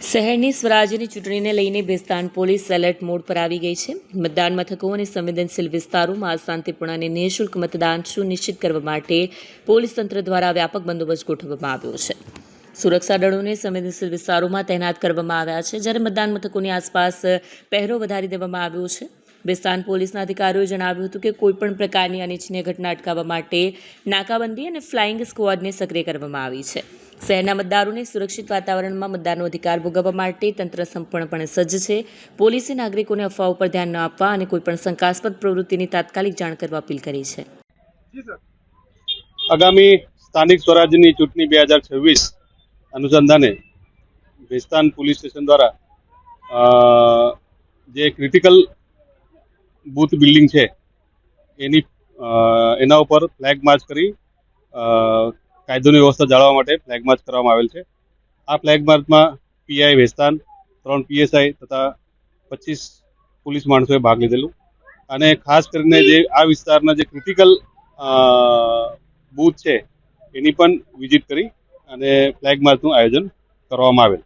શહેરની સ્વરાજ્યની ચૂંટણીને લઈને ભેસ્તાન પોલીસ એલર્ટ મોડ પર આવી ગઈ છે. મતદાન મથકો અને સંવેદનશીલ વિસ્તારોમાં શાંતિપૂર્ણ અને નિઃશુલ્ક મતદાન સુનિશ્ચિત કરવા માટે પોલીસ તંત્ર દ્વારા વ્યાપક બંદોબસ્ત ગોઠવવામાં આવ્યો છે. સુરક્ષા દળોને સંવેદનશીલ વિસ્તારોમાં તૈનાત કરવામાં આવ્યા છે, જ્યારે મતદાન મથકોની આસપાસ પહેરો વધારી દેવામાં આવ્યો છે. ભેસ્તાન પોલીસના અધિકારીઓએ જણાવ્યું હતું કે કોઈપણ પ્રકારની અનિચ્છનીય ઘટના અટકાવવા માટે નાકાબંધી અને ફ્લાઇંગ સ્ક્વોડને સક્રિય કરવામાં આવી છે. શહેરના મતદારોને સુરક્ષિત વાતાવરણમાં મતદાનનો અધિકાર ભોગવવા માટે તંત્ર સંપૂર્ણપણે સજ્જ છે. પોલીસે નાગરિકોને અફવાઓ પર ધ્યાન ન આપવા અને કોઈપણ શંકાસ્પદ પ્રવૃત્તિની તાત્કાલિક જાણ કરવા અપીલ કરી છે. આગામી સ્થાનિક સ્વરાજ્યની ચૂંટણી 2026 અનુસંધાને ભેસ્તાન પોલીસ સ્ટેશન દ્વારા જે ક્રિટિકલ બૂથ બિલ્ડિંગ છે એના ઉપર ફ્લેગ માર્ચ કરી કાયદોની વ્યવસ્થા જાળવવા માટે ફ્લેગ માર્ચ કરવામાં આવેલ છે. આ ફ્લેગ માર્ચમાં પીઆઈ ભેસ્તાન, 3 પીએસઆઈ તથા 25 પોલીસ માણસોએ ભાગ લીધેલું. અને ખાસ કરીને જે આ વિસ્તારના જે ક્રિટિકલ બૂથ છે એની પણ વિઝિટ કરી અને ફ્લેગ માર્ચનું આયોજન કરવામાં આવેલ.